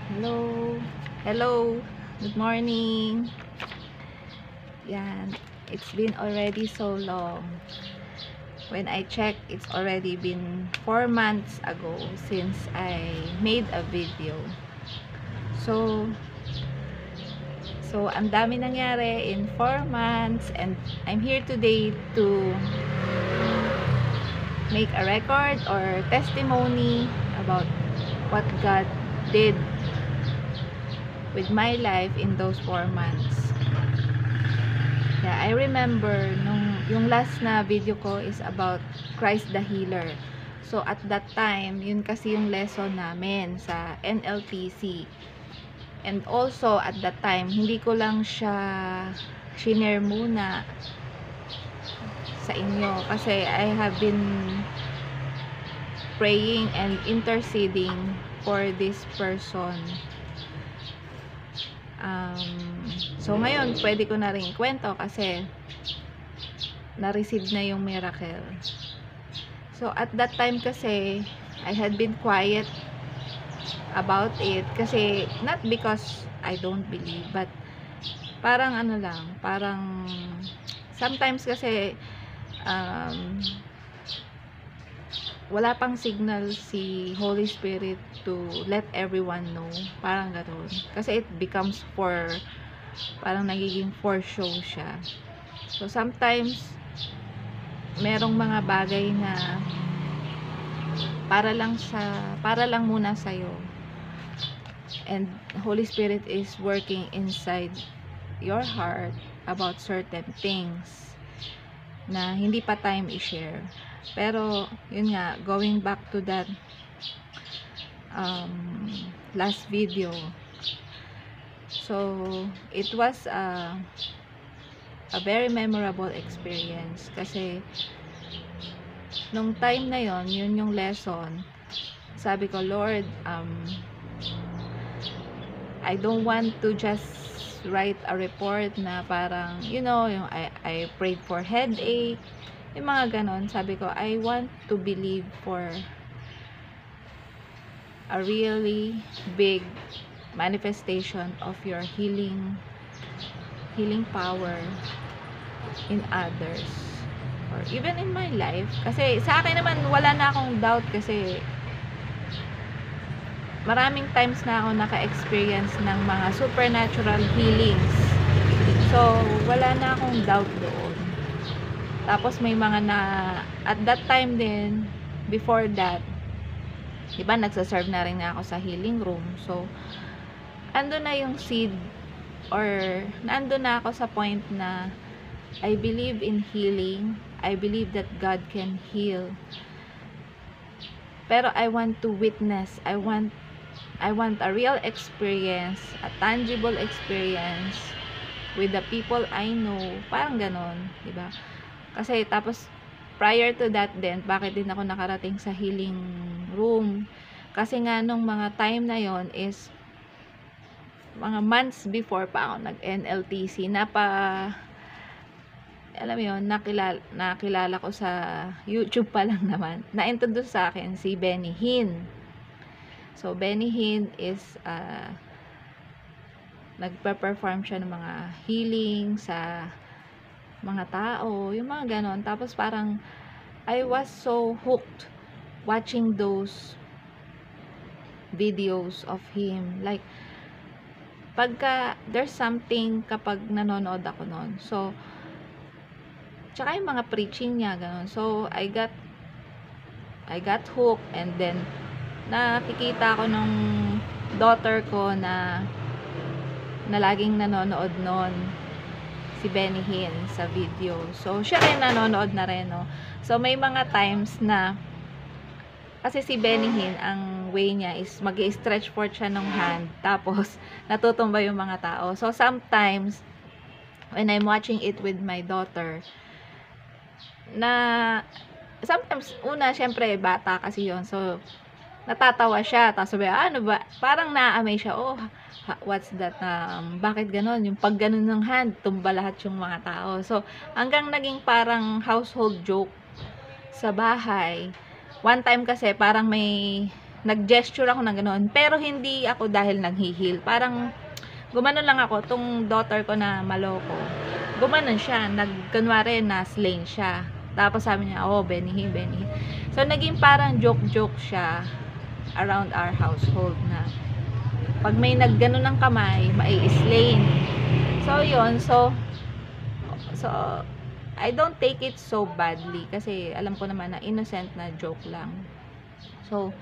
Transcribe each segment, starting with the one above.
Hello. Hello. Good morning. Yan. It's been already so long. When I checked, it's already been 4 months ago since I made a video. So, ang dami nangyari in 4 months and I'm here today to make a record or testimony about what God did with my life in those 4 months. Yeah, I remember yung last na video ko is about Christ the Healer. So at that time, yun kasi yung lesson namin sa NLTC. And also at that time, hindi ko lang siya shinare muna sa inyo kasi I have been praying and interceding for this person. So ngayon, pwede ko na rin ikwento kasi na-receive na yung miracle. So at that time kasi, I had been quiet about it kasi not because I don't believe, but parang ano lang, parang sometimes kasi wala pang signal si Holy Spirit to let everyone know, parang gano'n. Kasi it becomes parang nagiging for show siya. So sometimes merong mga bagay na para lang muna sa'yo, and Holy Spirit is working inside your heart about certain things na hindi pa time i-share. Pero yun nga, going back to that last video, so it was a very memorable experience kasi nung time na yon, yun yung lesson. Sabi ko, Lord, I don't want to just write a report na parang, you know, yung I prayed for headache, yung mga ganon. Sabi ko, I want to believe for a really big manifestation of your healing power in others or even in my life. Kasi sa akin naman, wala na akong doubt kasi maraming times na ako naka-experience ng mga supernatural healings. So, wala na akong doubt doon. Tapos may mga at that time din, before that, diba, nagsaserve na rin ako sa healing room. So, ando na yung seed or nando na ako sa point na I believe in healing. I believe that God can heal. Pero I want to witness. I want a real experience, a tangible experience with the people I know. Parang ganon, diba? Kasi tapos prior to that din, bakit din ako nakarating sa healing room? Kasi nga nung mga time na yon is mga months before pa ako nag-NLTC, alam mo yun, nakilala ko sa YouTube pa lang naman. Na-introduce sa akin si Benny Hinn. So, Benny Hinn is nagpe-perform siya ng mga healing sa mga tao, yung mga ganon. Tapos parang I was so hooked watching those videos of him. Like, pagka there's something kapag nanonood ako nun. So, tsaka yung mga preaching niya, ganon. So, I got hooked, and then nakikita ko nung daughter ko na laging nanonood nun si Benny Hinn sa video. So, siya rin nanonood na rin, no? So, may mga times na kasi si Benny Hinn, ang way niya is mag-i-stretch forth siya ng hand, tapos natutumba yung mga tao. So, sometimes when I'm watching it with my daughter, sometimes, una, syempre, bata kasi yon. So, natatawa siya. Tapos sabi, ano ba? Parang na-amaze siya. Oh, what's that? Bakit ganon? Yung pag ganon ng hand, tumba lahat yung mga tao. So, hanggang naging parang household joke sa bahay. One time kasi, parang may nag-gesture ako ng gano'n. Pero hindi ako dahil naghihil. Parang, gumanon lang ako. Tong daughter ko na maloko, gumanon siya. Kunwari, na-slain siya. Tapos sabi niya, oh, Benny Hinn. So, naging parang joke-joke siya around our household na pag may nagganon ng kamay, mai-slain. So, yun. So, I don't take it so badly kasi alam ko naman na innocent na joke lang. So,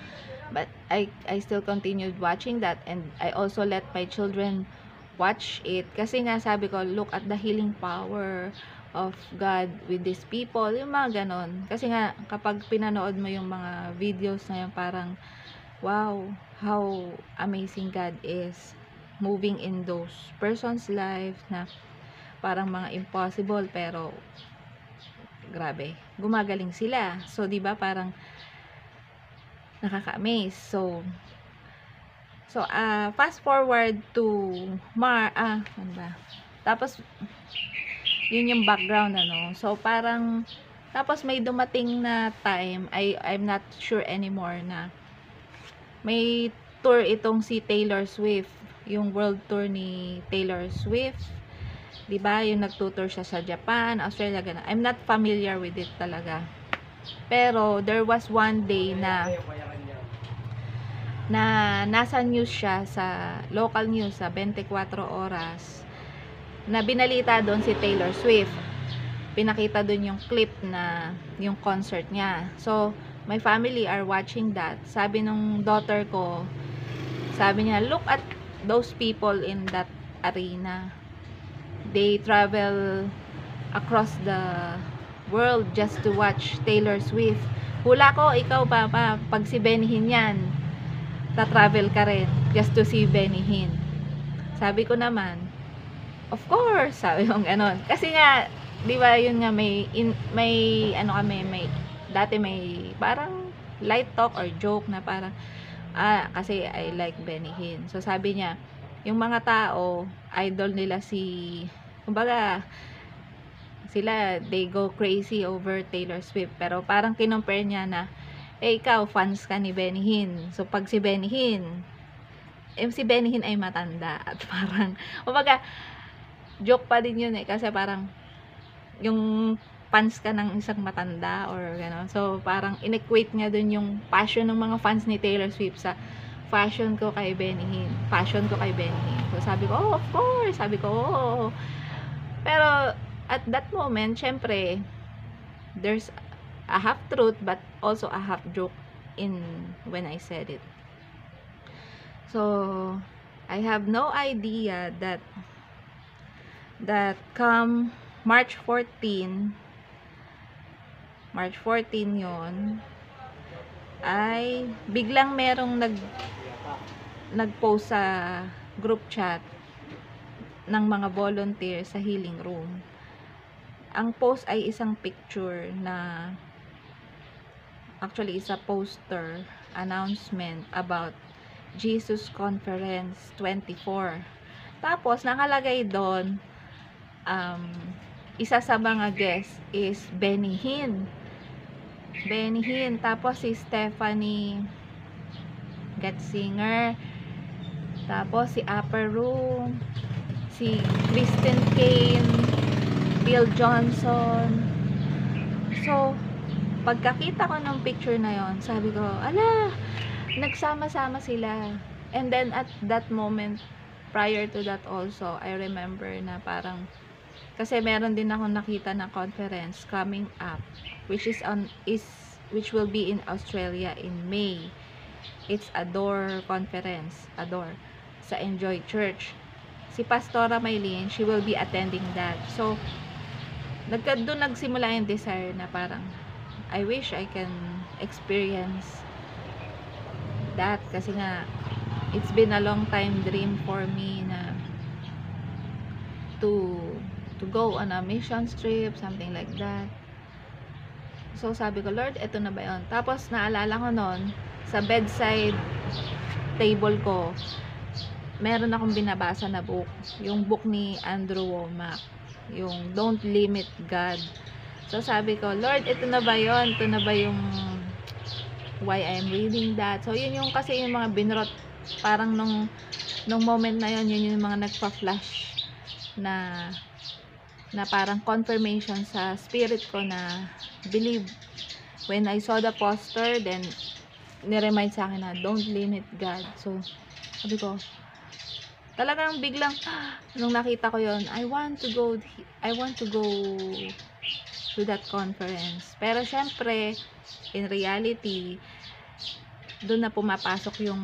but I still continued watching that, and I also let my children watch it kasi nga sabi ko, look at the healing power of God with these people, yung mga ganon. Kasi nga kapag pinanood mo yung mga videos na yun, parang wow, how amazing God is moving in those persons' life na parang mga impossible, pero grabe, gumagaling sila. So, di ba parang nakaka-amaze. So, fast forward to ano ba? Tapos, yun yung background, ano. So, parang, tapos may dumating na time, I'm not sure anymore na may tour itong si Taylor Swift, yung world tour ni Taylor Swift. 'Di ba? Yung nagtutour siya sa Japan, Australia, ganun. I'm not familiar with it talaga. Pero there was one day na nasa news siya, sa local news, sa 24 oras, na binalita doon si Taylor Swift. Pinakita doon yung clip na yung concert niya. So, my family are watching that. Sabi nung daughter ko, sabi niya, look at those people in that arena. They travel across the world just to watch Taylor Swift. Hula ko, ikaw pa, pag si Benny Hinn yan, ta-travel ka rin just to see Benny Hinn. Sabi ko naman, of course, sabi ko ganon. Kasi nga, di ba yun nga, dati may parang light talk or joke na parang, kasi I like Benny Hinn. So sabi niya, yung mga tao, idol nila kumbaga, sila, they go crazy over Taylor Swift. Pero parang kinompare niya na, ikaw, fans ka ni Benny Hinn. So, pag si Benny Hinn, si Benny Hinn ay matanda. At parang, kumbaga, joke pa din yun kasi parang, yung fans ka ng isang matanda or gano'n. So, parang in-equate niya dun yung passion ng mga fans ni Taylor Swift sa passion ko kay Benny Hinn. So, sabi ko, oh, of course. Sabi ko, oh. Pero, at that moment, syempre, there's a half truth but also a half joke when I said it. So, I have no idea that come March 14 yon, ay biglang merong nag-post sa group chat ng mga volunteer sa healing room. Ang post ay isang picture na actually is a poster announcement about Jesus Conference 24. Tapos nakalagay doon, isa sa mga guest is Benny Hinn. Tapos si Stephanie Getzinger, tapos si Upper Room, si Kristen Kane, Bill Johnson. So, pagkakita ko ng picture na yon, sabi ko, ala, nagsama-sama sila. And then at that moment, prior to that also, I remember na parang, kasi meron din ako nakita na conference coming up, which will be in Australia in May. It's Adore conference, Adore, sa Enjoy Church. Si Pastora Maylene, she will be attending that. So, doon nagsimula yung desire na parang, I wish I can experience that. Kasi nga, it's been a long time dream for me na to go on a mission trip, something like that. So, sabi ko, Lord, eto na ba yun? Tapos, naalala ko noon, sa bedside table ko, meron akong binabasa na book. Yung book ni Andrew Wommack, yung Don't Limit God. So, sabi ko, Lord, ito na ba yun? Ito na ba yung why I'm reading that. So, yun yung kasi yung mga binrot, parang nung moment na yun, yun yung mga nagpa-flash na parang confirmation sa spirit ko na believe. When I saw the poster, then niremind sa akin na don't limit God. So, sabi ko, talagang biglang nung nakita ko yon, I want to go to that conference. Pero syempre, in reality, doon na pumapasok yung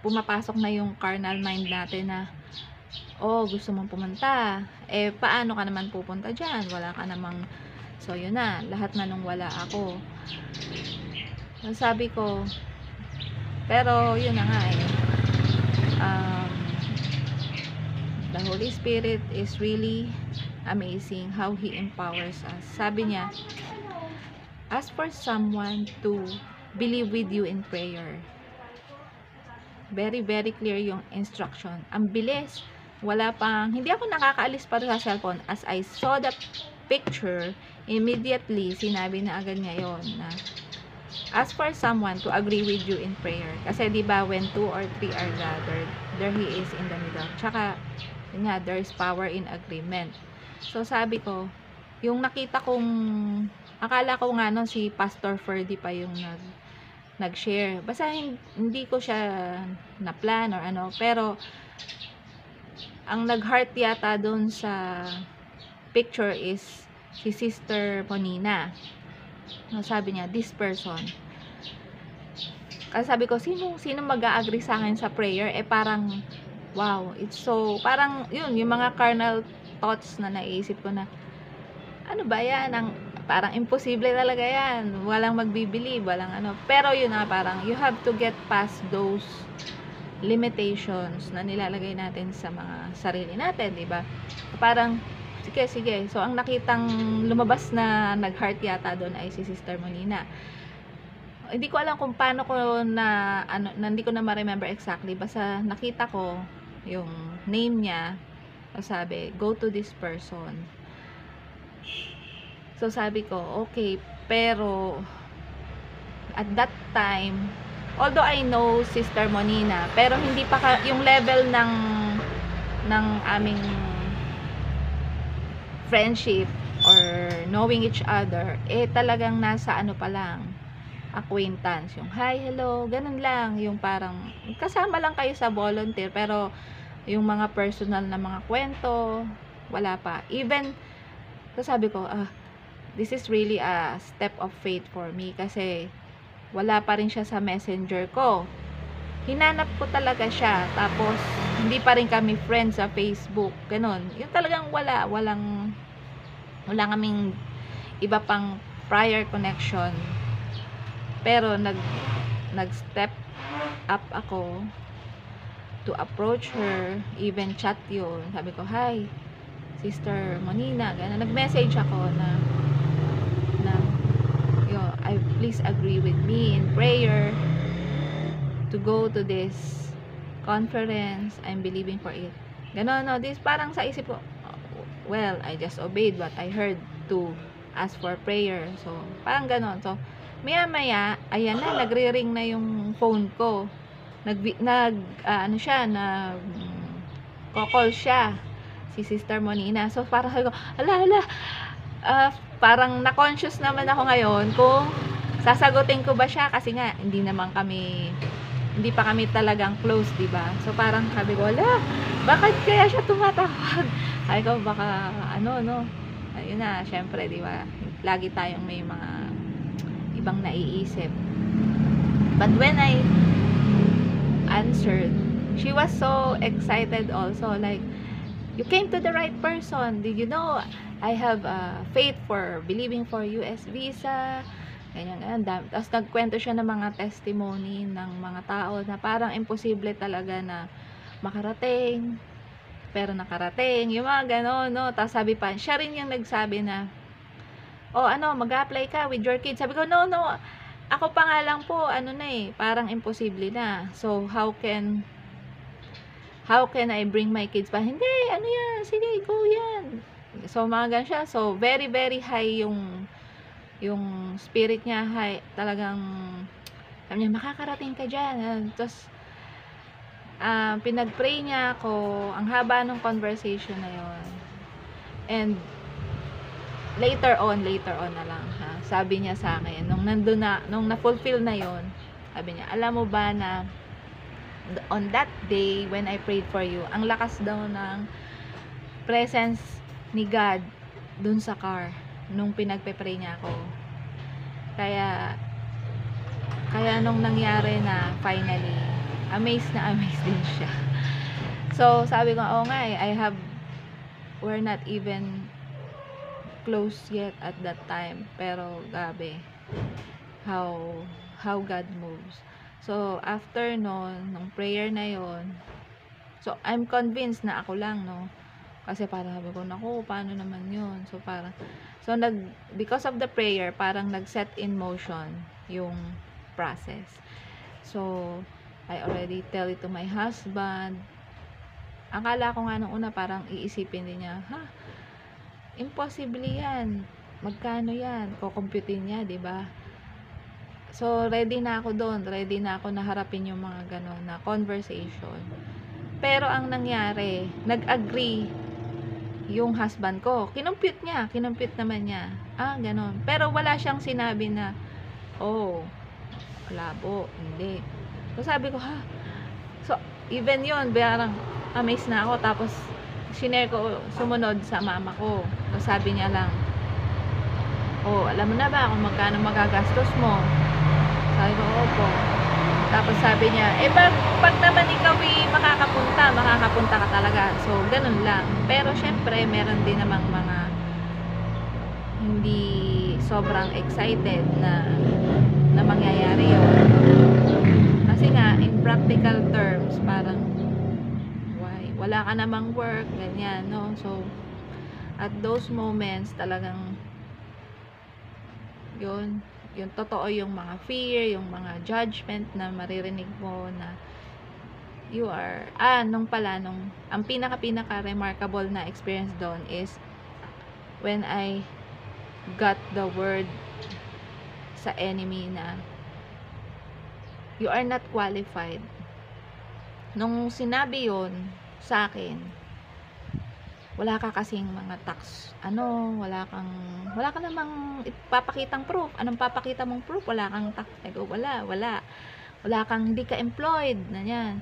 pumapasok na yung carnal mind natin na, oh, gusto mong pumunta, paano ka naman pupunta dyan? Wala ka namang, so yun na, lahat na nung wala ako. Sabi ko, pero yun na nga the Holy Spirit is really amazing how He empowers us. Sabi niya, ask for someone to believe with you in prayer. Very, very clear yung instruction. Ang bilis. Wala pang, hindi ako nakakaalis pa sa cellphone. As I saw the picture, immediately, sinabi na agad niya yun na, ask for someone to agree with you in prayer. Kasi, di ba, when 2 or 3 are gathered, there He is in the middle. Tsaka, yun nga, there is power in agreement. So, sabi ko, yung nakita kong, akala ko nga, no, si Pastor Ferdy pa yung nag-share. Basta hindi ko siya na-plan or ano, pero ang nag-heart yata doon sa picture is si Sister Monina. Sabi niya, this person. Kasi sabi ko, sino mag-a-agree sa akin sa prayer? Parang, wow, it's so, parang, yun, yung mga carnal thoughts na naisip ko na, ano ba yan? Parang imposible talaga yan. Walang magbibelieve, walang ano. Pero yun na, parang you have to get past those limitations na nilalagay natin sa mga sarili natin, di ba? Parang, sige. So, ang nakitang lumabas na nag-heart yata doon ay si Sister Monina. Hindi ko alam kung paano ko hindi ko na ma-remember exactly. Basta nakita ko yung name niya. Sabi, go to this person. So, sabi ko, okay, pero at that time, although I know Sister Monina, pero hindi pa yung level ng aming friendship or knowing each other, talagang nasa ano pa lang, acquaintance, yung hi, hello, ganun lang, yung parang kasama lang kayo sa volunteer, pero yung mga personal na mga kwento, wala pa. Even, so sabi ko, this is really a step of faith for me kasi wala pa rin siya sa messenger ko. Hinanap ko talaga siya. Tapos, hindi pa rin kami friends sa Facebook. Ganon. Yung talagang wala kaming iba pang prior connection. Pero, nag-step up ako to approach her. Even chat yun. Sabi ko, hi, Sister Monina. Ganon. Nag-message ako na please agree with me in prayer to go to this conference. I'm believing for it. Ganon, no? This parang sa isip ko, well, I just obeyed what I heard to ask for prayer. So, parang ganon. So, maya, ayan na, nagre-ring na yung phone ko. Call siya, si Sister Monina. So, parang sabi ko, parang na-conscious naman ako ngayon kung sasagutin ko ba siya kasi nga hindi pa kami talagang close, di ba? So parang sabi ko, bakit kaya siya tumatawag? Sabi ko, baka ayun na, syempre, di ba? Lagi tayong may mga ibang naiisip. But when I answered, she was so excited also, like, you came to the right person. Did you know I have faith for believing for US visa? Ganyan. Tapos nagkwento siya ng mga testimony ng mga tao na parang imposible talaga na makarating, pero nakarating. Yung mga gano'n, no? Tapos sabi pa, siya rin yung nagsabi na, mag-apply ka with your kids. Sabi ko, no, ako pa nga lang po, parang imposible na. So, how can I bring my kids pa? Hindi, yan, sige, go yan. So, mga ganun siya. So, very, very high yung spirit niya, talagang sabi niya, makakarating ka dyan. Tapos, pinag-pray niya ako, ang haba ng conversation na yon. And, later on na lang, ha, sabi niya sa akin, nung na-fulfill na yon, sabi niya, alam mo ba na, on that day, when I prayed for you, ang lakas daw ng presence ni God dun sa car, nung pinagpe-pray niya ako. Kaya nung nangyari na finally, amazed din siya. So, sabi ko, nga we're not even close yet at that time. Pero, gabi, how God moves. So, after nung prayer na yon, so, I'm convinced na ako lang, no? Kasi parang sabi ko, naku, paano naman yun? So, because of the prayer, parang nag-set in motion yung process. So, I already tell it to my husband. Akala ko nga nung una, parang iisipin din niya, impossible yan. Magkano yan? Kukumputin niya, diba? So, ready na ako doon. Ready na ako na harapin yung mga gano'n na conversation. Pero, ang nangyari, nag-agree yung husband ko. Kinumpute naman niya. Gano'n. Pero, wala siyang sinabi na, labo, hindi. So, sabi ko, So, even yun, parang amazed na ako. Tapos, sinare ko sumunod sa mama ko. So, sabi niya lang, alam mo na ba kung magkano magagastos mo? Sabi ko, opo. Tapos sabi niya, pag naman ikaw makakapunta ka talaga. So, ganun lang. Pero, syempre, meron din namang mga hindi sobrang excited na mangyayari yun. Kasi nga, in practical terms, parang, wala ka namang work, ganyan, no? So, at those moments, talagang, yung totoo yung mga fear, yung mga judgment na maririnig mo na you are, ang pinaka remarkable na experience doon is when I got the word sa enemy na you are not qualified. Nung sinabi yon sa akin, wala ka kasing mga tax, wala ka namang ipapakitang proof. Anong papakita mong proof? Wala kang tax. Wala kang, hindi ka employed, na yan.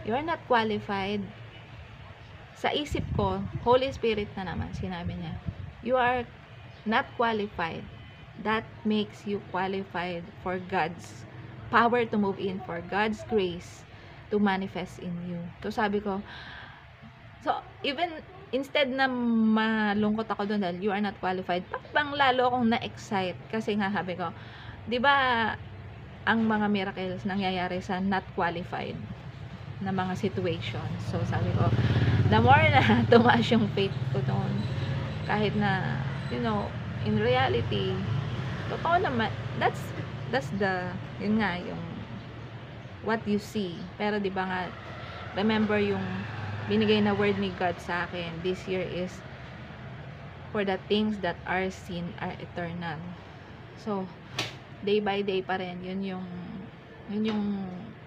You are not qualified. Sa isip ko, Holy Spirit na naman, sinabi niya, you are not qualified. That makes you qualified for God's power to move in, for God's grace to manifest in you. So, sabi ko, even instead na malungkot ako doon dahil you are not qualified, pang lalo akong na-excite. Kasi nga, sabi ko, di ba ang mga miracles nangyayari sa not qualified na mga situations. So, sabi ko, the more na tumaas yung faith ko doon, kahit na, in reality, totoo naman, that's yun nga, yung what you see. Pero, di ba nga, remember yung binigay na word ni God sa akin this year is, for the things that are seen are eternal. So, day by day pa rin, yun yung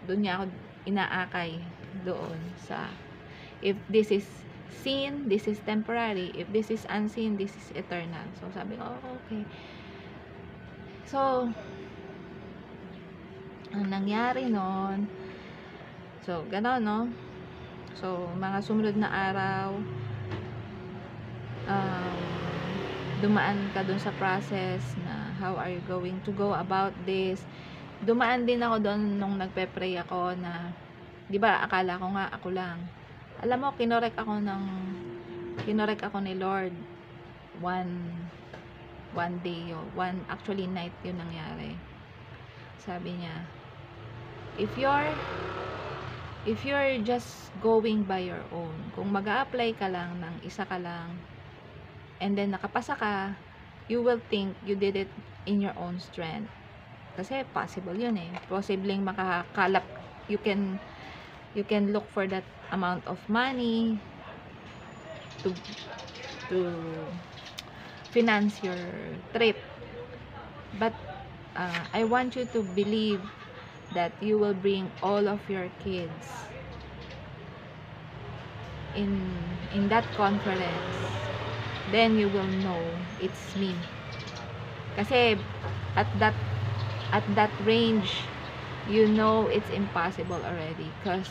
doon niya ako inaakay doon sa, if this is seen, this is temporary. If this is unseen, this is eternal. So, sabi ko, okay. So, ang nangyari noon, so, gano'n, no? So, mga sumunod na araw, dumaan ka dun sa process na how are you going to go about this. Dumaan din ako doon nung nagpe-pray ako na, di ba, akala ko nga ako lang. Alam mo, kinorek ako ni Lord one day, actually night yun nangyari. Sabi niya, if you're just going by your own, kung mag-a-apply ka lang ng isa ka lang, and then nakapasa ka, you will think you did it in your own strength. Kasi possible yun eh. Posibleng makakalap, you can look for that amount of money to finance your trip. But I want you to believe that you will bring all of your kids in that conference. Then you will know it's me. Kasi at that range, you know it's impossible already because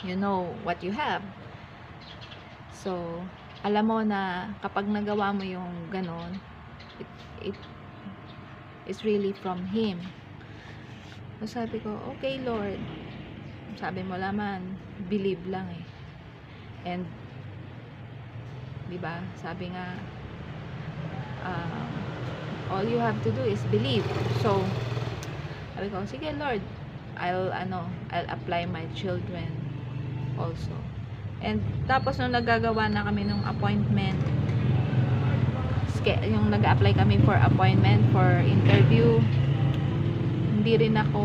you know what you have. So alam mo na kapag nagawa mo yung ganon, it is really from Him. So sabi ko, okay Lord, sabi mo laman, believe lang eh. And diba, sabi nga, all you have to do is believe. So sabi ko, sige Lord, I'll apply my children also. And tapos nung nagagawa na kami ng appointment, yung nag-apply kami for appointment for interview, hindi rin ako,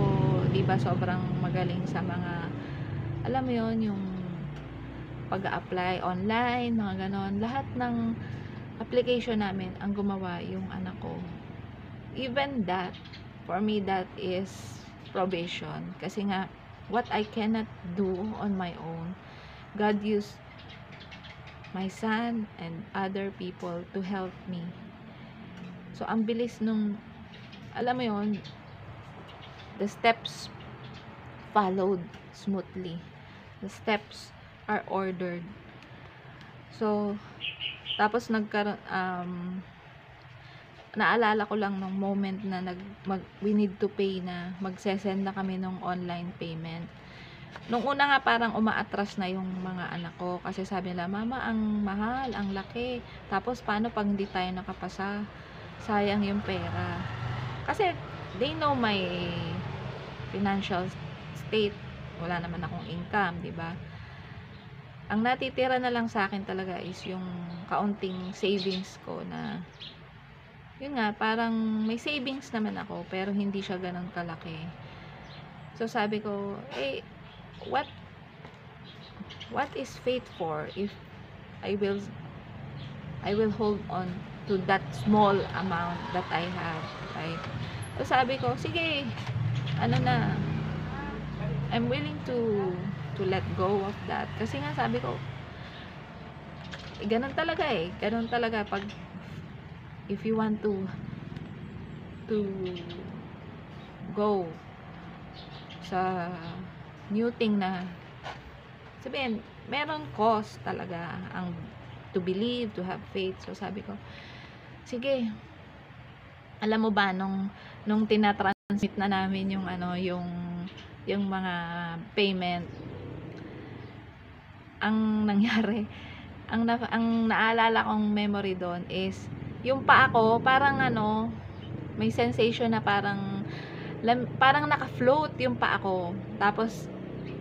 di ba, sobrang magaling sa mga, alam mo yon, yung pag-apply online, mga ganon. Lahat ng application namin ang gumawa yung anak ko. Even that, for me, that is probation. Kasi nga, what I cannot do on my own, God used my son and other people to help me. So ang bilis nung, alam mo yon, the steps followed smoothly. The steps are ordered. So tapos nagkaroon, naalala ko lang nung moment na we need to pay na, magsesend na kami ng online payment. Nung una nga parang umaatras na yung mga anak ko kasi sabi nila, mama, ang mahal, ang laki. Tapos paano pag hindi tayo nakapasa? Sayang yung pera. Kasi they know my financial state. Wala naman akong income, di ba? Ang natitira na lang sa akin talaga is yung kaunting savings ko na, yun nga, parang may savings naman ako pero hindi siya ganun kalaki. So sabi ko, what is faith for if I will hold on to that small amount that I have, right? So sabi ko, sige, I'm willing to let go of that. Kasi nga sabi ko, ganun talaga pag if you want to go sa new thing na sabihin, meron cost talaga ang to believe, to have faith. So sabi ko, sige, alam mo ba nung tinatransmit na namin yung yung mga payment, ang nangyari, ang naalala kong memory doon is yung paa ko parang may sensation na parang naka-float yung paa ko. Tapos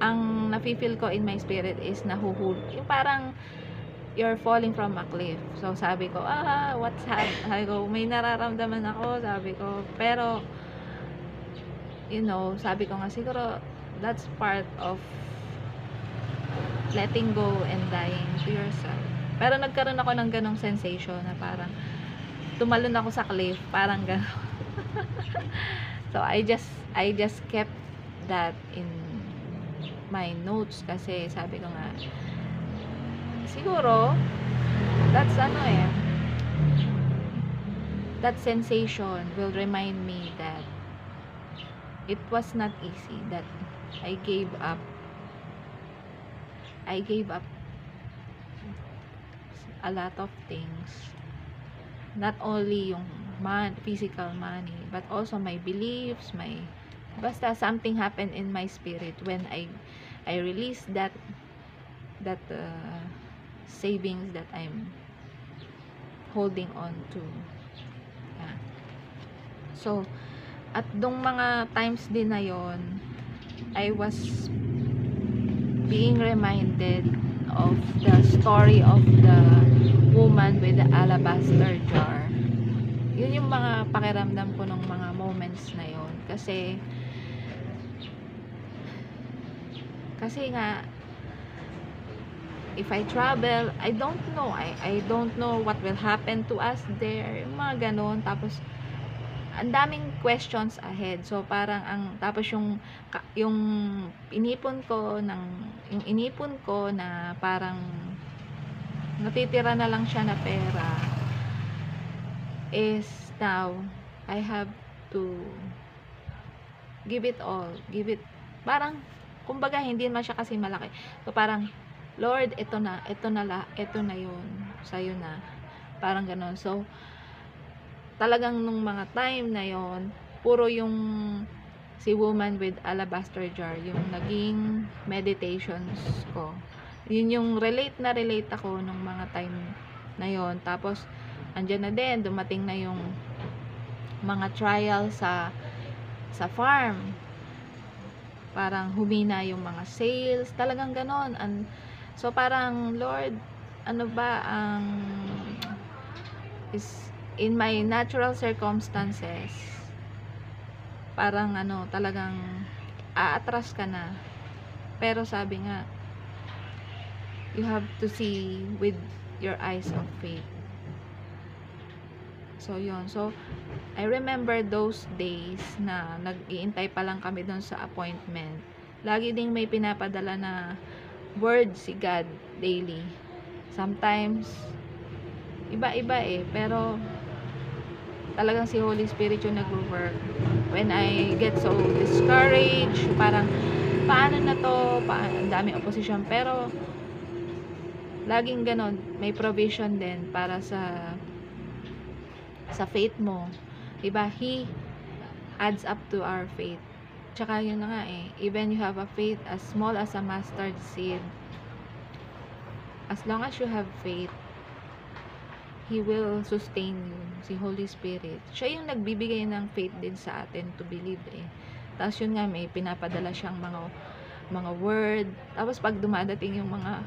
ang nafe-feel ko in my spirit is nahuhulog. Yung parang you're falling from a cliff. So sabi ko, what's happening? Sabi ko, may nararamdaman ako, sabi ko. Pero sabi ko nga siguro that's part of letting go and dying to yourself. Pero nagkaroon ako ng ganong sensation na parang tumalon ako sa cliff, parang ganon. So I just kept that in my notes kasi sabi ko nga siguro that's that sensation will remind me that it was not easy, that I gave up a lot of things, not only yung physical money, but also my beliefs, basta something happened in my spirit when I released that savings that I'm holding on to. Yeah. So at dong mga times din na yon, I was being reminded of the story of the woman with the alabaster jar. Yun yung mga pakiramdam ko ng mga moments na yon. Kasi nga if I travel, I don't know what will happen to us there, yung mga ganon. Tapos ang daming questions ahead. So parang tapos yung inipon ko na parang natitira na lang siya na pera is now I have to give it all. Parang kumbaga hindi naman siya kasi malaki. So parang Lord, ito na yun. Sa'yo na. Parang gano'n. So talagang nung mga time na yon, puro yung si Woman with Alabaster Jar yung naging meditations ko. Yun yung relate ako nung mga time na yon. Tapos andyan na din, dumating na yung mga trial sa farm. Parang humina yung mga sales, talagang ganon. So parang Lord, ano ba ang is in my natural circumstances, parang talagang aatras ka na. Pero sabi nga, you have to see with your eyes of faith. So yun. So I remember those days na nag-iintay pa lang kami doon sa appointment. Lagi ding may pinapadala na word si God daily. Sometimes iba-iba pero talagang si Holy Spirit yung nag-work. When I get so discouraged, parang paano na to, ang daming opposition, pero laging ganon, may provision din para sa faith mo, diba? He adds up to our faith. Tsaka yun na nga even you have a faith as small as a mustard seed, as long as you have faith, He will sustain you. Si Holy Spirit, siya yung nagbibigay ng faith din sa atin to believe Tapos yun nga, may pinapadala siyang mga word. Tapos pag dumadating yung mga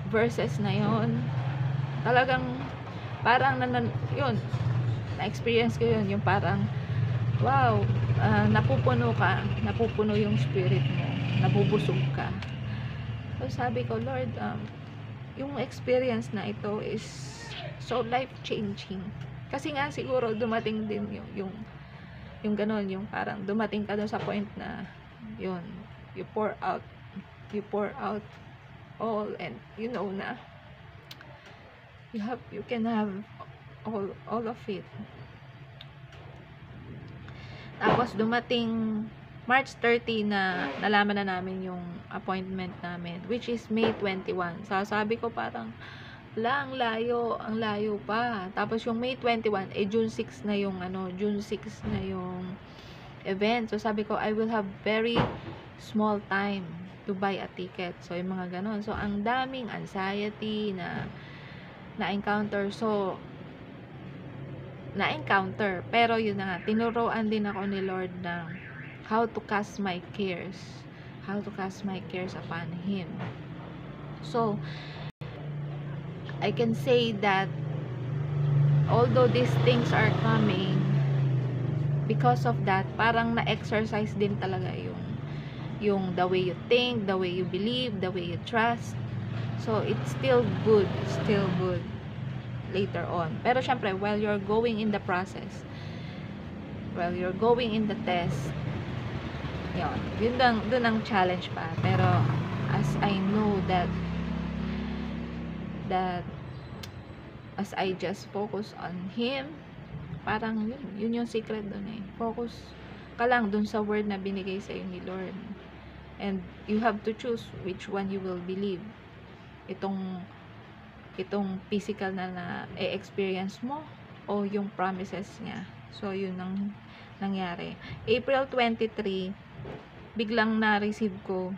verses na yon, talagang parang yun, na-experience ko yun, yung parang wow, napupuno yung spirit mo, nabubusog ka. So sabi ko, Lord, yung experience na ito is so life-changing. Kasi nga siguro dumating din yung ganon, yung parang dumating ka doon sa point na yun, you pour out all, and you know na you can have all of it. Tapos dumating March 30 na nalaman na namin yung appointment namin, which is May 21. Sabi ko parang, ang layo pa. Tapos yung May 21, June 6 na yung event. So sabi ko, I will have very small time to buy a ticket. So yung mga ganon. So ang daming anxiety na-encounter. So na-encounter. Pero yun na nga, tinuruan din ako ni Lord ng how to cast my cares upon Him. So I can say that although these things are coming, because of that, parang na-exercise din talaga yung the way you think, the way you believe, the way you trust. So it's still good later on. Pero syempre, while you're going in the process, while you're going in the test, yun ang challenge pa. Pero as I know that as I just focus on Him, parang yun yung secret dun focus ka lang dun sa word na binigay sa'yo ni Lord, and you have to choose which one you will believe. Itong physical na experience mo o yung promises niya. So yun ang nangyari. April 23, biglang na-receive ko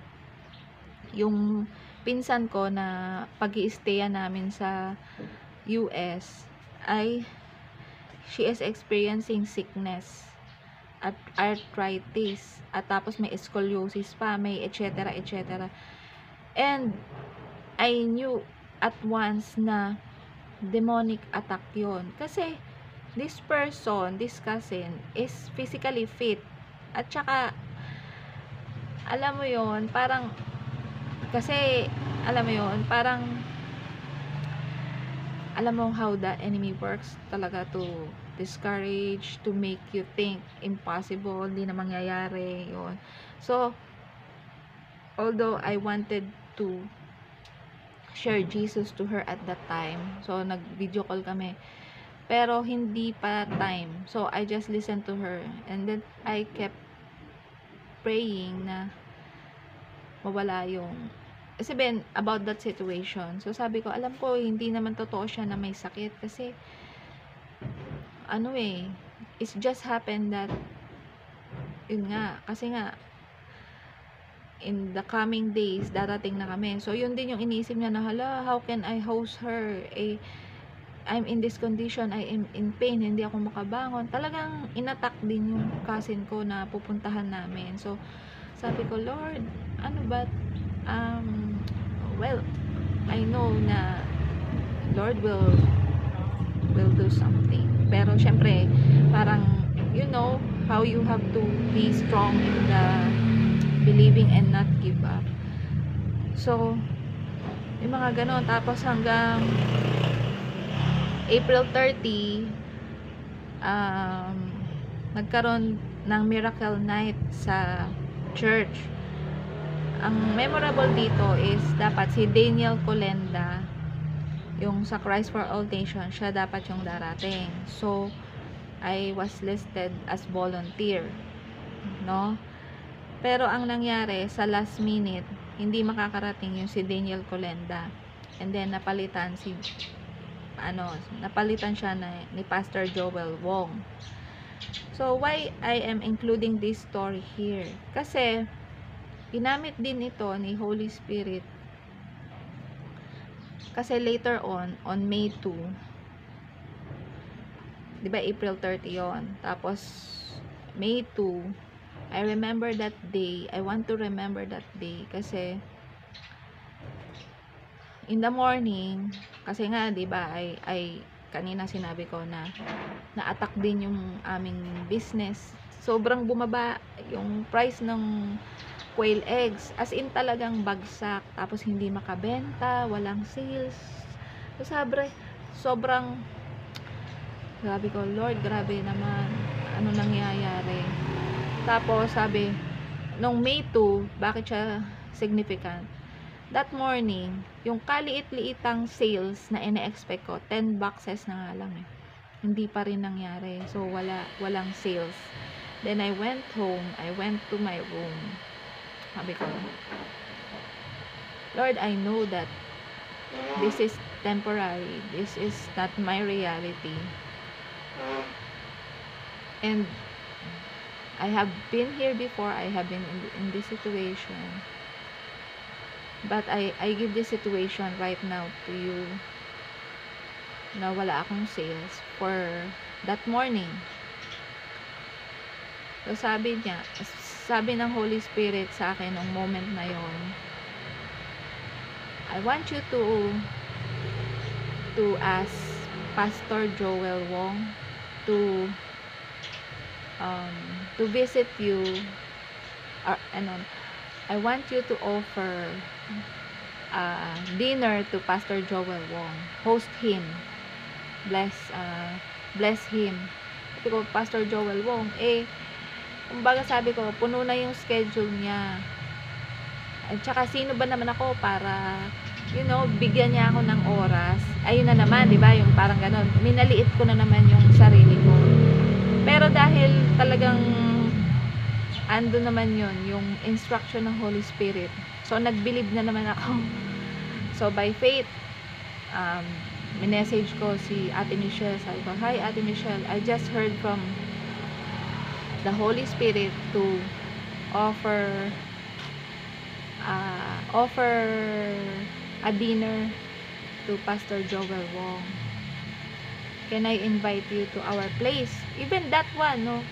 yung pinsan ko na pag-i-stayan namin sa US she is experiencing sickness at arthritis, at tapos may scoliosis pa, may etc. And I knew at once na demonic attack yon, kasi this cousin is physically fit, at saka alam mo yon, parang alam mo how the enemy works talaga to discouraged, to make you think impossible, hindi na mangyayari, yun. So, although I wanted to share Jesus to her at that time, so nag-video call kami, pero hindi pa time. So, I just listened to her, and then I kept praying na mawala yung sabihin about that situation. So, sabi ko, alam ko, hindi naman totoo siya na may sakit, kasi ano it's just happened that yun nga, kasi nga in the coming days darating na kami. So yun din yung iniisip niya na, hala, how can I host her, I'm in this condition, I am in pain, hindi ako makabangon. Talagang inattack din yung cousin ko na pupuntahan namin. So sabi ko, Lord, ano ba, well, I know na Lord will do something. Pero syempre, parang, you know, how you have to be strong in the believing and not give up. So, yung mga ganon. Tapos hanggang April 30, nagkaroon ng miracle night sa church. Ang memorable dito is dapat si Daniel Colenda, yung sa Christ for All Nations, siya dapat yung darating. So, I was listed as volunteer, no? Pero ang nangyari, sa last minute, hindi makakarating yung si Daniel Colenda. And then, napalitan siya ni Pastor Joel Wong. So, why I am including this story here? Kasi, ginamit din ito ni Holy Spirit. Kasi later on May 2, diba April 30 yon, tapos May 2, I remember that day. I want to remember that day kasi in the morning, kasi nga diba I kanina sinabi ko na na-attack din yung aming business. Sobrang bumaba yung price ng quail eggs, as in talagang bagsak, tapos hindi makabenta, walang sales. So sobrang sabi ko, Lord, grabe naman, ano nangyayari. Tapos sabi, nung May 2, bakit siya significant? That morning, yung kaliit-liitang sales na ine-expect ko, 10 boxes na nga lang hindi pa rin nangyari. So walang sales. Then I went home, I went to my room. Sabi ko, Lord, I know that this is temporary, this is not my reality, and I have been here before, I have been in this situation, but I give this situation right now to you, na wala akong sales for that morning. So sabi ng Holy Spirit sa akin nung moment na yon, I want you to ask Pastor Joel Wong to visit you, or I want you to offer dinner to Pastor Joel Wong, host him, bless him. Sabi ko, Pastor Joel Wong, kumbaga sabi ko, puno na yung schedule niya. At saka sino ba naman ako para, bigyan niya ako ng oras. Ayun na naman, di ba? Yung parang ganon. Minaliit ko na naman yung sarili ko. Pero dahil talagang ando naman yun, yung instruction ng Holy Spirit. So, nag-believe na naman ako. So, by faith, minessage ko si Ate Michelle. Sabi ko, hi Ate Michelle, I just heard from the Holy Spirit to offer a dinner to Pastor Joel Wong. Can I invite you to our place? Even that one, no?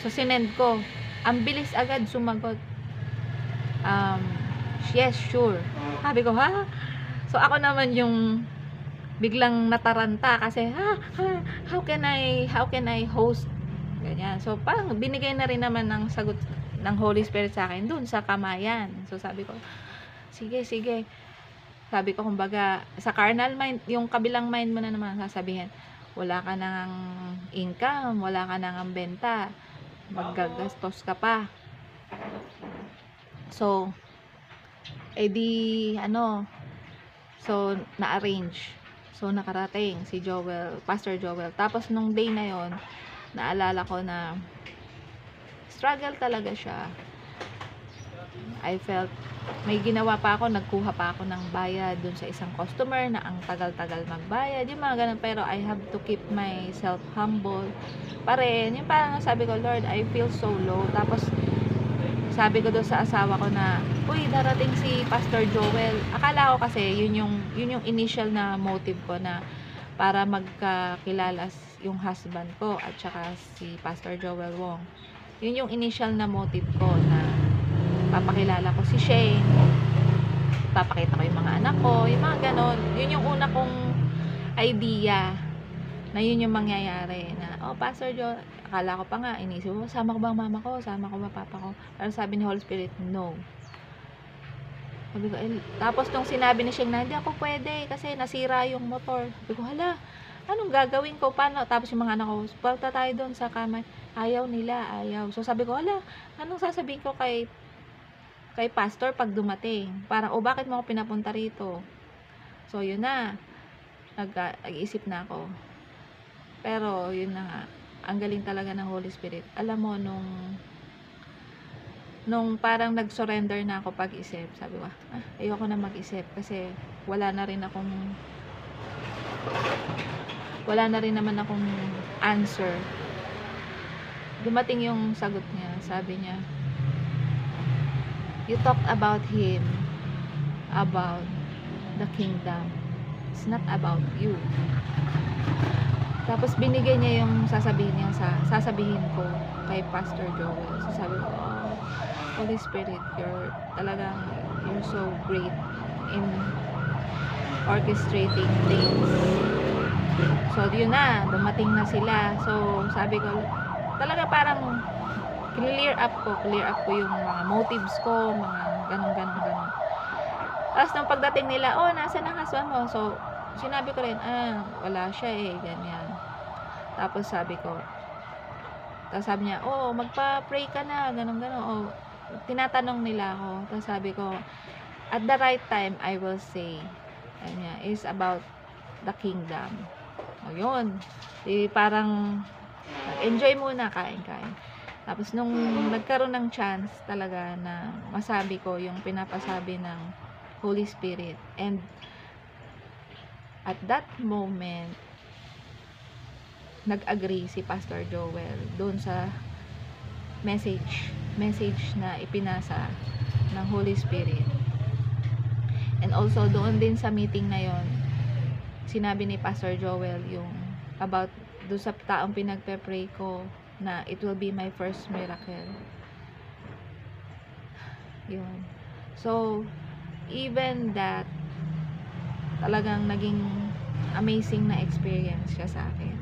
So, sinend ko. Ang bilis agad sumagot. Yes, sure. Sabi ko, ha? So, ako naman yung biglang nataranta kasi, how can I host? Ganyan. So, parang binigay na rin naman ng sagot ng Holy Spirit sa akin dun sa Kamayan. So, sabi ko, sige. Sabi ko, kumbaga, sa carnal mind, yung kabilang mind mo na naman sasabihin, wala ka nang income, wala ka nang benta, maggagastos ka pa. So, so, na-arrange. So, nakarating si Joel, Pastor Joel. Tapos, nung day na yon, naalala ko na struggle talaga siya. I felt, may ginawa pa ako, nagkuha pa ako ng bayad dun sa isang customer na ang tagal-tagal magbayad, yung mga ganun. Pero I have to keep myself humble pa rin. Yung parang sabi ko, Lord, I feel so low. Tapos, sabi ko doon sa asawa ko na, uy, darating si Pastor Joel. Akala ko kasi, yun yung initial na motive ko na para magkakilala yung husband ko at saka si Pastor Joel Wong. Yun yung initial na motive ko na papakilala ko si Shane, papakita ko yung mga anak ko, yung mga ganon. Yun yung una kong idea na yun yung mangyayari na, oh, Pastor Joel, akala ko pa nga, inisip ko, sama ko ba ang mama ko? Sama ko ba papa ko? Pero sabi ni Holy Spirit, no. Sabi ko, tapos nung sinabi ni Sheng na, hindi ako pwede kasi nasira yung motor. Sabi ko, hala, anong gagawin ko? Paano? Tapos yung mga anak ko, palta tayo doon sa kama. Ayaw nila, ayaw. So sabi ko, hala, anong sasabihin ko kay pastor pag dumating? Parang, oh, bakit mo ako pinapunta rito? So, yun na. Nag-iisip na ako. Pero, yun na nga. Ang galing talaga ng Holy Spirit. Alam mo, nung parang nag-surrender na ako pag-isip, sabi ko, ayoko na mag-isip kasi wala na rin naman akong answer. Dumating yung sagot niya. Sabi niya, you talked about Him, about the kingdom. It's not about you. Tapos binigay niya yung sasabihin ko kay Pastor Joel. So sabi ko, oh, Holy Spirit, you're so great in orchestrating things. So yun na, dumating na sila. So sabi ko, talaga parang clear up ko yung mga motives ko, mga ganun. Tapos nung pagdating nila, oh, nasa ang husband mo? So sinabi ko rin, wala siya ganyan. Tapos sabi niya, oh, magpa-pray ka na, ganun. Oh, tinatanong nila ako. Tapos sabi ko, at the right time, I will say, is about the kingdom. O yun, parang enjoy muna, kain. Tapos nung nagkaroon ng chance talaga na masabi ko yung pinapasabi ng Holy Spirit, and at that moment, nag-agree si Pastor Joel doon sa message na ipinasa ng Holy Spirit. And also, doon din sa meeting na yon, sinabi ni Pastor Joel yung about doon sa taong pinagpe-pray ko na it will be my first miracle. Yun. So, even that, talagang naging amazing na experience siya sa akin.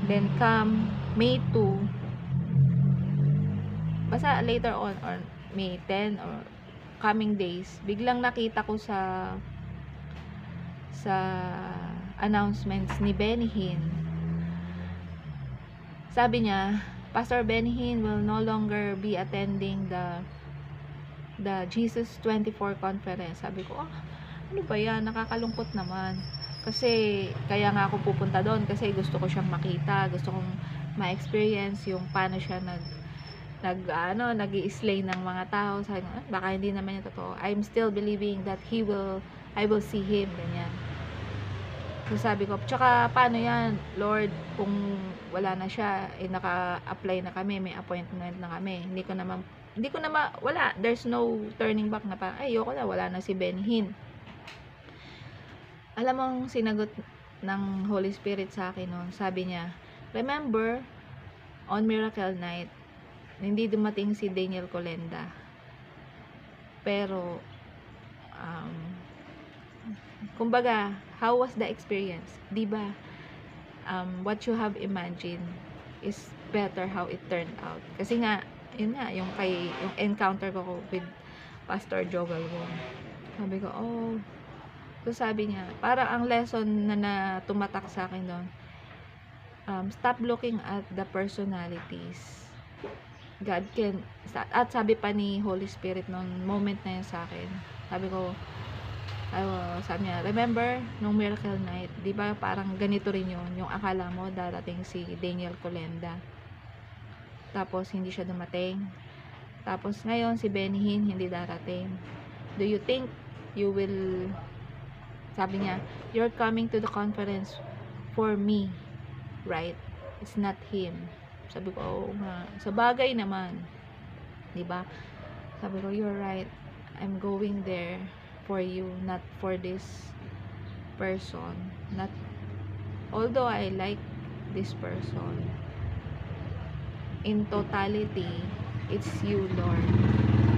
Then come May 2, basta later on or May 10 or coming days, biglang nakita ko sa announcements ni Benny Hinn. Sabi niya, Pastor Benny Hinn will no longer be attending the Jesus 24 conference. Sabi ko, ano ba yan? Nakakalungkot naman. Kasi, kaya nga ako pupunta doon kasi gusto ko siyang makita. Gusto kong ma-experience yung paano siya nag-i-slay ng mga tao. Sabi ko, baka hindi naman yung totoo. I'm still believing that I will see Him. Ganyan. So, sabi ko, tsaka, paano yan? Lord, kung wala na siya, naka-apply na kami, may appointment na kami. Wala. There's no turning back na parang, ayoko na, wala na si Benny Hinn. Alam mong sinagot ng Holy Spirit sa akin noon. Sabi niya, remember, on Miracle Night, hindi dumating si Daniel Colenda. Pero, kumbaga, how was the experience? Diba? What you have imagined is better how it turned out. Kasi nga, yun nga, yung encounter ko with Pastor Joel Wong. Sabi ko, oh, So sabi niya, parang ang lesson na tumatak sa akin doon, stop looking at the personalities. God can, at sabi pa ni Holy Spirit noong moment na yun sa akin, sabi ko, sabi niya, remember nung Miracle Night, di ba parang ganito rin yun, yung akala mo darating si Daniel Colenda, tapos hindi siya dumating, tapos ngayon si Benny Hinn hindi darating. Do you think you will, sabi niya, you're coming to the conference for me, right? It's not him. Sabi ko, oo nga, sa bagay naman, di ba? Sabi ko, you're right, I'm going there for you, not for this person, not, although I like this person, in totality it's you, Lord.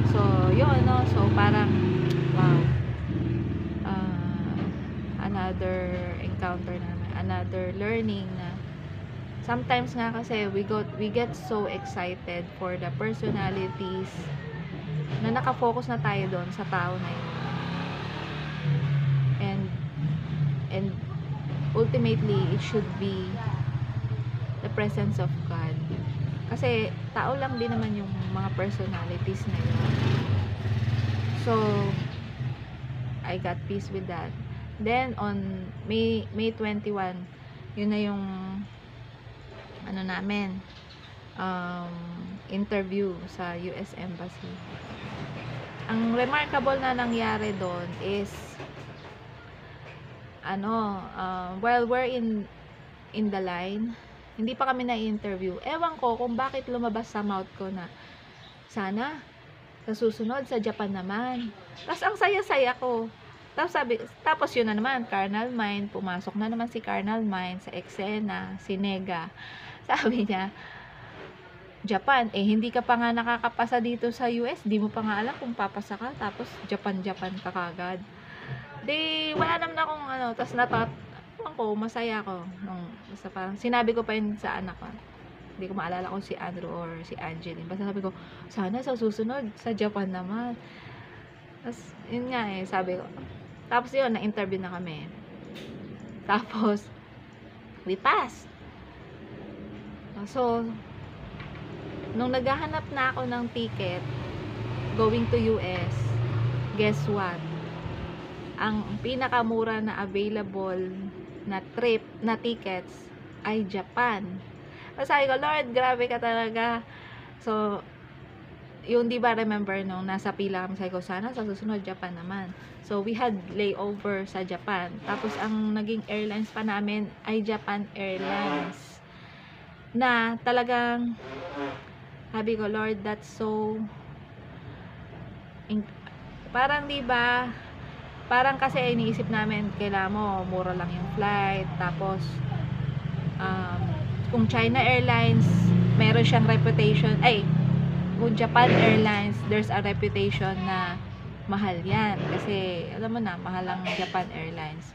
So yun, no? So parang wow, another encounter naman, another learning na sometimes nga kasi we get so excited for the personalities na nakafocus na tayo doon sa tao na yun, and ultimately it should be the presence of God, kasi tao lang din naman yung mga personalities na yun. So I got peace with that. Then on May 21, yun na yung ano namin, interview sa US Embassy. Ang remarkable na nangyari doon is while we're in the line, hindi pa kami na-interview. Ewan ko kung bakit lumabas sa mouth ko na sana sa susunod sa Japan naman. Tapos ang saya-saya ko. Tapos yun na naman, Carnal Mind, pumasok na naman si Carnal Mind sa eksena, si Nega. Sabi niya, Japan, hindi ka pa nga nakakapasa dito sa US, di mo pa nga alam kung papasa ka, tapos Japan ka kagad. Di, wala naman akong tapos masaya ako. Basta parang, sinabi ko pa yun sa anak ko. Hindi ko maalala kung si Andrew or si Angeline. Basta sabi ko, sana sa susunod, sa Japan naman. Tapos, yun nga sabi ko. Tapos yun, na-interview na kami. Tapos, we passed. So, nung naghahanap na ako ng ticket, going to US, guess what? Ang pinakamura na available na trip, na tickets, ay Japan. Sabi ko, Lord, grabe ka talaga. So, yung di ba remember nung nasa pila kami, sabi ko, sana sa susunod Japan naman. So, we had layover sa Japan. Tapos, ang naging airlines pa namin ay Japan Airlines. Na talagang, sabi ko, Lord, that's so, parang di ba, parang kasi iniisip namin, kailangan mo, mura lang yung flight. Tapos, kung China Airlines, meron siyang reputation, kung Japan Airlines, there's a reputation na mahal yan. Kasi, alam mo na, mahal ang Japan Airlines.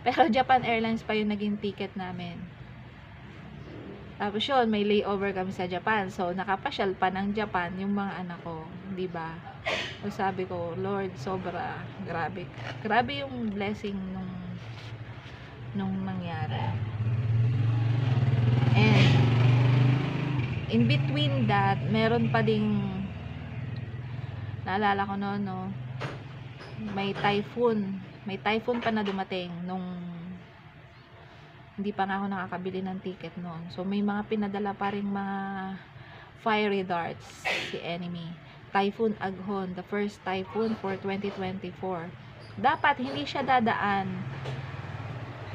Pero Japan Airlines pa yung naging ticket namin. Tapos yun, may layover kami sa Japan. So, nakapasyal pa ng Japan yung mga anak ko. Diba? So, sabi ko, Lord, sobra. Grabe. Grabe yung blessing nung nangyari. And, in between that, meron pa ding, naalala ko noon, no? May typhoon. May typhoon pa na dumating nung hindi pa nga ako nakakabili ng ticket noon. So, may mga pinadala pa ring mga fiery darts si enemy. Typhoon Aghon, the first typhoon for 2024. Dapat hindi siya dadaan,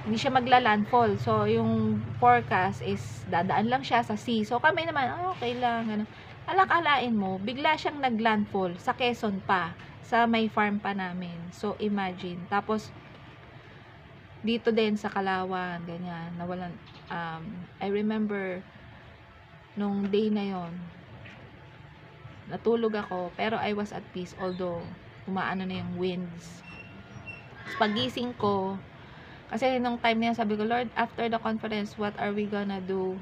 hindi siya magla-landfall. So, yung forecast is dadaan lang siya sa sea. So, kami naman, okay lang, ganun. Alak-alain mo, bigla siyang nag-landfall sa Quezon pa, sa may farm pa namin. So, imagine. Tapos, dito din sa Kalawan, ganyan, nawalan, I remember, nung day na yon, natulog ako, pero I was at peace, although, umaano na yung winds. Pagising ko, kasi nung time na yan, sabi ko, Lord, after the conference, what are we gonna do?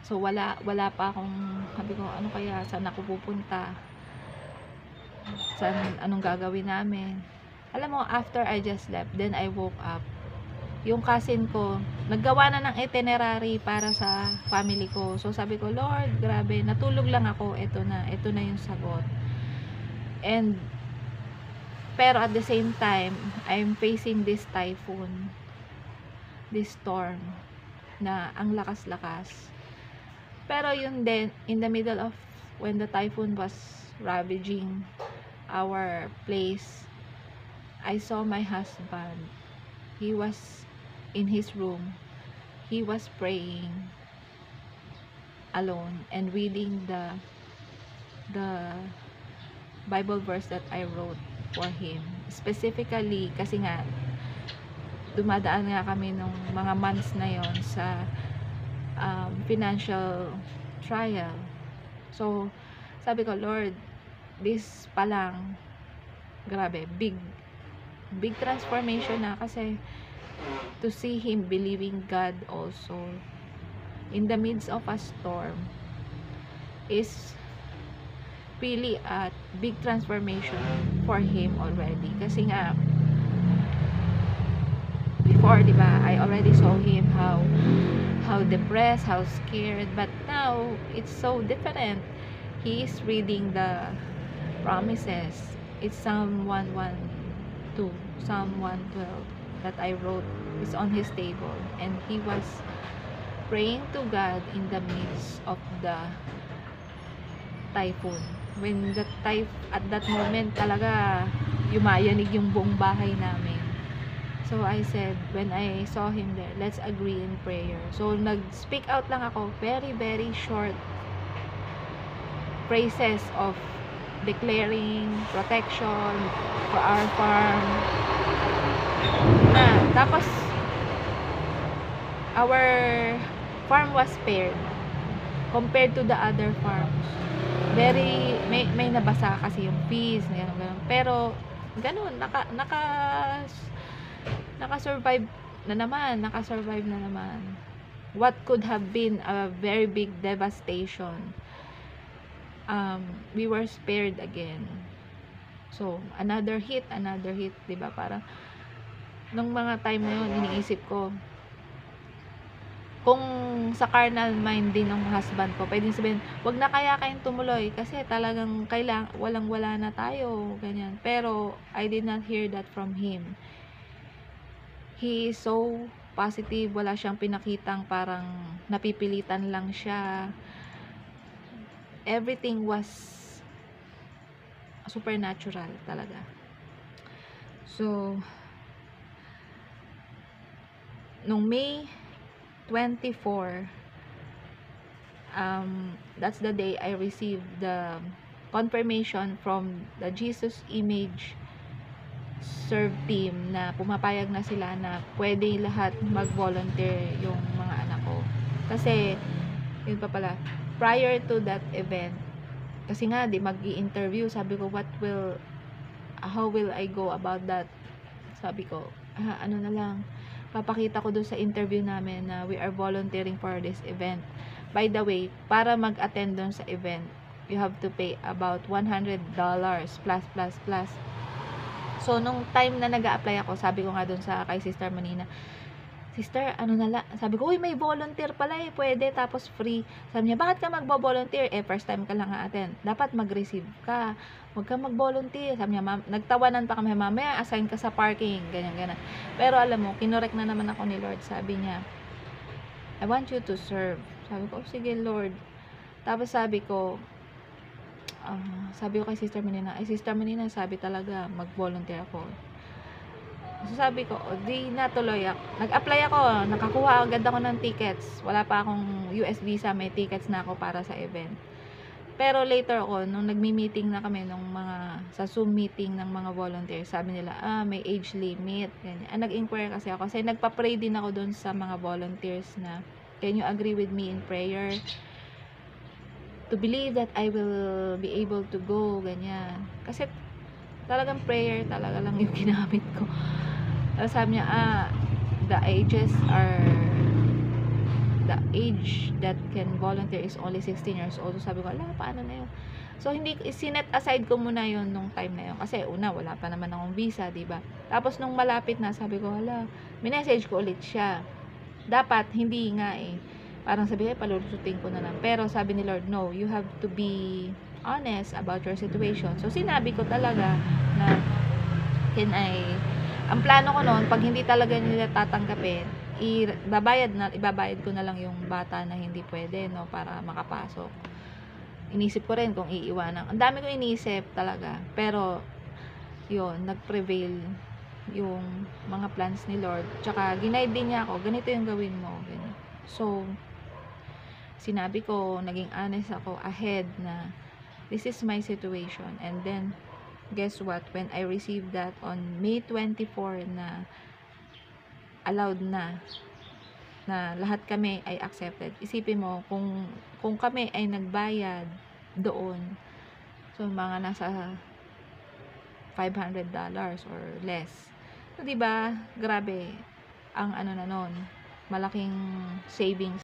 So, wala pa akong, sabi ko, ano kaya, saan ako pupunta? Anong gagawin namin? Alam mo, after I just left, then I woke up. Yung cousin ko, naggawa na ng itinerary para sa family ko. So, sabi ko, Lord, grabe, natulog lang ako. Ito na yung sagot. And, pero at the same time, I'm facing this typhoon, this storm, na ang lakas-lakas. Pero yun din, in the middle of when the typhoon was ravaging our place, I saw my husband. He was in his room. He was praying alone and reading the Bible verse that I wrote for him. Specifically, kasi nga, dumadaan nga kami nung mga months na yon sa financial trial. So, sabi ko, Lord, this pa lang, grabe, big transformation na, kasi to see him believing God also in the midst of a storm is really a big transformation for him already. Kasi nga, before, diba, I already saw him how depressed, how scared, but now it's so different. He is reading the promises. It's Psalm 112, Psalm 112 that I wrote is on his table, and he was praying to God in the midst of the typhoon. When the at that moment talaga yumayanig yung buong bahay namin. So I said, when I saw him there, let's agree in prayer. So nag-speak out lang ako, very short phrases of declaring protection for our farm. Tapos our farm was spared compared to the other farms. Very may nabasa kasi yung fees, ganun. Pero ganun, naka-survive na naman. What could have been a very big devastation, we were spared again. So another hit, diba? Parang nung mga time na yun, iniisip ko, kung sa carnal mind din ng husband ko, pwedeng sabihin, wag na kaya kayong tumuloy kasi talagang walang-wala na tayo, ganyan. Pero I did not hear that from him. He is so positive, wala siyang pinakitang parang napipilitan lang siya. Everything was supernatural talaga. So, nung May 24, that's the day I received the confirmation from the Jesus Image Serve team na pumapayag na sila na pwede lahat mag-volunteer yung mga anak ko. Kasi, yun pa pala, prior to that event, kasi nga, mag-i-interview, sabi ko, how will I go about that? Sabi ko, ano na lang, papakita ko doon sa interview namin na we are volunteering for this event. By the way, para mag-attend doon sa event, you have to pay about $100 plus. So, nung time na nag-a-apply ako, sabi ko nga doon kay Sister Manina, Sister, sabi ko, uy, may volunteer pala pwede, tapos free. Sabi niya, bakit ka magbo-volunteer? First time ka lang attend. Dapat mag-receive ka. Huwag ka mag-volunteer. Sabi niya, nagtawanan pa kami, mamaya assign ka sa parking, ganyan. Pero alam mo, kinorek na naman ako ni Lord. Sabi niya, I want you to serve. Sabi ko, sige Lord. Tapos sabi ko kay Sister Manina, Sister Manina, sabi talaga, mag-volunteer ako. So sabi ko, di natuloy ako. Nag-apply ako, nakakuha agad ako ng tickets. Wala pa akong US visa, may tickets na ako para sa event. Pero later ako, nung nagmi-meeting na kami sa Zoom meeting ng mga volunteers, sabi nila, may age limit, ganyan. Nag-inquire kasi ako, kasi nagpa-pray din ako doon sa mga volunteers na, can you agree with me in prayer to believe that I will be able to go, ganyan. Kasi talagang prayer talaga lang yung ginamit ko. Sabi niya, the the age that can volunteer is only 16 years old. So, sabi ko, ala, paano na yun? So, hindi, sinet aside ko muna yun nung time na yun. Kasi, una, wala pa naman akong visa, diba? Tapos, nung malapit na, sabi ko, ala, minessage ko ulit siya. Dapat, hindi nga eh. Parang sabi ko, palulututin ko na lang. Pero, sabi ni Lord, no, you have to be honest about your situation. So, sinabi ko talaga na, ang plano ko noon, pag hindi talaga nila tatanggapin, ibabayad ko na lang yung bata na hindi pwede, no, para makapasok. Inisip ko rin kung iiwanan. Ang dami ko inisip talaga. Pero, yun, nag-prevail yung mga plans ni Lord. Tsaka, ginaid din niya ako, ganito yung gawin mo. Ganyan. So, sinabi ko, naging honest ako ahead na, this is my situation. And then, guess what? When I received that on May 24 na allowed na lahat kami ay accepted. Isipin mo, kung kami ay nagbayad doon, so mga nasa $500 or less. So, diba, grabe, ang ano na nun, malaking savings